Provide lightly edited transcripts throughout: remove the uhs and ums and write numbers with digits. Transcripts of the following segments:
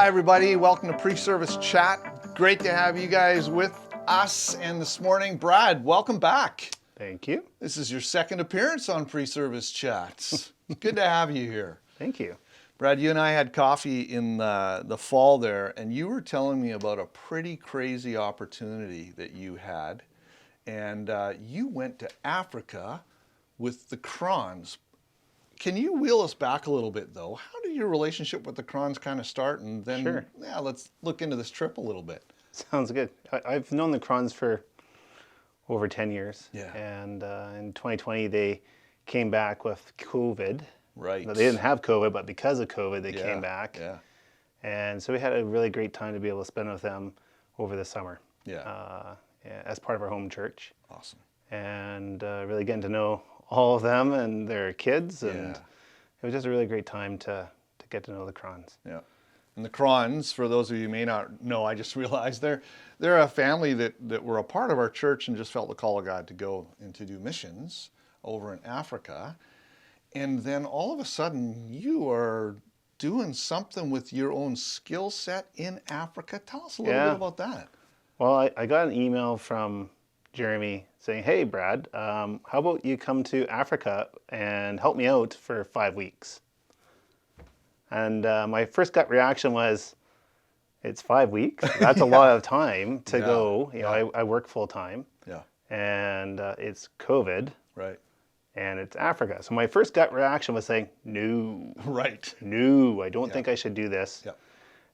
Hi, everybody. Welcome to Pre-Service Chat. Great to have you guys with us. And this morning, Brad, welcome back. Thank you. This is your second appearance on Pre-Service Chats. Good to have you here. Thank you. Brad, you and I had coffee in the fall there, and you were telling me about a pretty crazy opportunity that you had. And you went to Africa with the Crons. Can you wheel us back a little bit, though? How did your relationship with the Crons kind of start? And then, Sure. Yeah, let's look into this trip a little bit. Sounds good. I've known the Crons for over 10 years. Yeah. And in 2020, they came back with COVID. Right. They didn't have COVID, but because of COVID, they came back. Yeah. And so we had a really great time to be able to spend with them over the summer. Yeah. As part of our home church. Awesome. And really getting to know all of them and their kids. And it was just a really great time to get to know the Crons. Yeah. And the Crons, for those of you who may not know, I just realized they're a family that were a part of our church and just felt the call of God to go and to do missions over in Africa. And then all of a sudden, you are doing something with your own skill set in Africa. Tell us a little bit about that. Well, I got an email from Jeremy saying, "Hey, Brad, how about you come to Africa and help me out for 5 weeks?" And my first gut reaction was, it's 5 weeks? That's a lot of time to go. You know, I work full time. Yeah. And it's COVID. Right. And it's Africa. So my first gut reaction was saying, no. Right. No, I don't think I should do this. Yeah.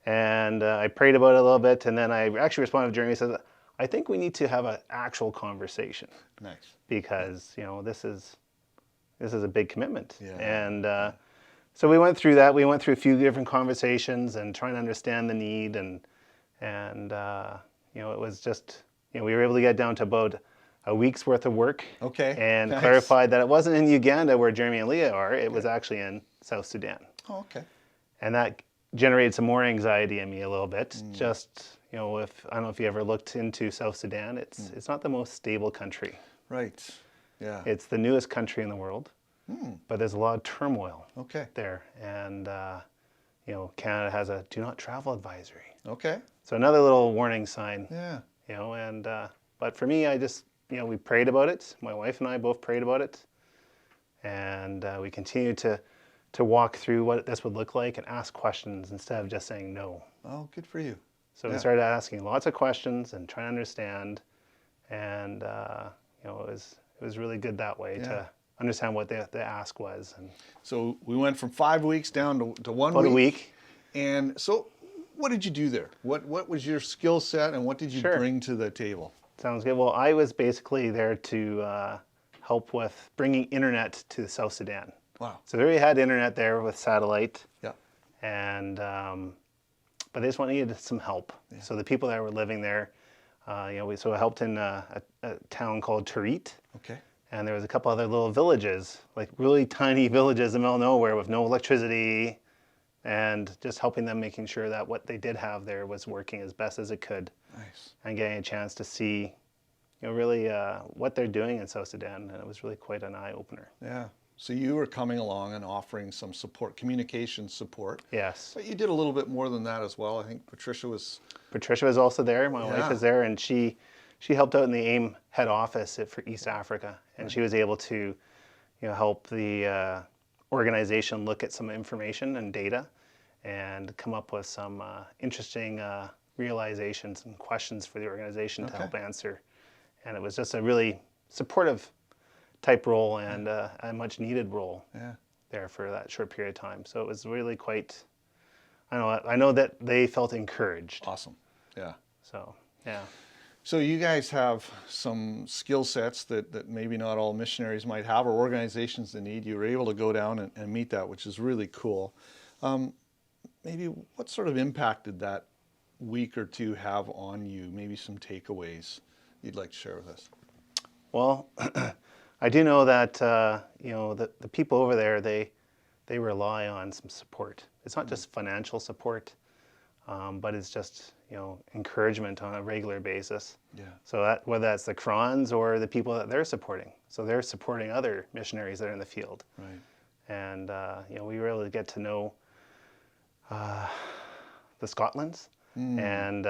And I prayed about it a little bit, and then I actually responded to Jeremy and said, I think we need to have an actual conversation. Nice. Because, you know, this is a big commitment. Yeah. And so we went through that. We went through a few different conversations and trying to understand the need. And you know, it was just, you know, we were able to get down to about a week's worth of work. Okay. And nice. clarified that it wasn't in Uganda where Jeremy and Leah are. It was actually in South Sudan. Oh, okay. And that generated some more anxiety in me a little bit. Just, you know, I don't know if you ever looked into South Sudan. It's not the most stable country. Right. Yeah. It's the newest country in the world, but there's a lot of turmoil there. And, you know, Canada has a do not travel advisory. Okay. So another little warning sign. Yeah. You know, and, but for me, I just, you know, we prayed about it. My wife and I both prayed about it. And we continued to walk through what this would look like and ask questions instead of just saying no. Oh, good for you. So we started asking lots of questions and trying to understand. And, you know, it was really good that way to understand what the ask was. And so we went from 5 weeks down to 1 week. about a week. And so what did you do there? What was your skill set and what did you bring to the table? Sounds good. Well, I was basically there to help with bringing internet to South Sudan. Wow. So they already had internet there with satellite. Yeah. And, but they just needed some help. Yeah. So the people that were living there, you know, so I helped in a town called Tarit. Okay. And there was a couple other little villages, like really tiny villages in the middle of nowhere with no electricity, and just helping them, making sure that what they did have there was working as best as it could. Nice. And getting a chance to see, you know, really what they're doing in South Sudan, and it was really quite an eye-opener. Yeah. So you were coming along and offering some support, communication support. Yes. But you did a little bit more than that as well. I think Patricia was also there. My wife is there, and she helped out in the AIM head office for East Africa, and she was able to, you know, help the organization look at some information and data, and come up with some interesting realizations and questions for the organization to help answer. And it was just a really supportive type role and a much needed role there for that short period of time. So it was really quite, I know that they felt encouraged. Awesome. Yeah. So, yeah. So you guys have some skill sets that maybe not all missionaries might have or organizations that need. You were able to go down and meet that, which is really cool. Maybe what sort of impact did that week or two have on you? Maybe some takeaways you'd like to share with us? Well, I do know that, you know, the people over there, they rely on some support. It's not just financial support, but it's just, you know, encouragement on a regular basis. Yeah. So whether that's the Crons or the people that they're supporting. So they're supporting other missionaries that are in the field. Right. And, you know, we were able to get to know the Scotlands, and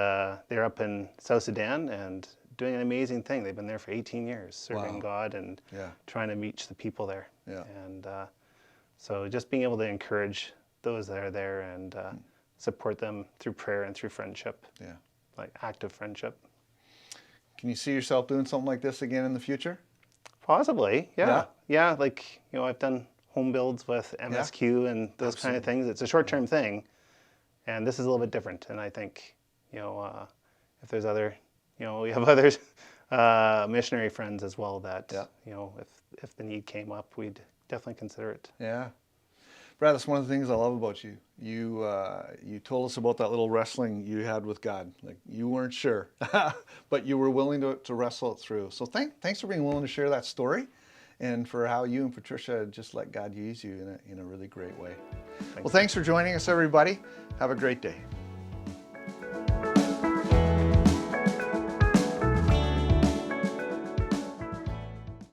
they're up in South Sudan and doing an amazing thing. They've been there for 18 years, serving God and trying to reach the people there. And so just being able to encourage those that are there and support them through prayer and through friendship, like active friendship. Can you see yourself doing something like this again in the future? Possibly, yeah. Yeah, like, you know, I've done home builds with MSQ and those kind of things. It's a short-term thing, and this is a little bit different. And I think, you know, if there's other, you know, we have others, missionary friends as well that, you know, if the need came up, we'd definitely consider it. Yeah. Brad, that's one of the things I love about you. You told us about that little wrestling you had with God. Like, you weren't sure, but you were willing to wrestle it through. So thanks for being willing to share that story, and for how you and Patricia just let God use you in a really great way. Well, thanks for joining us, everybody. Have a great day.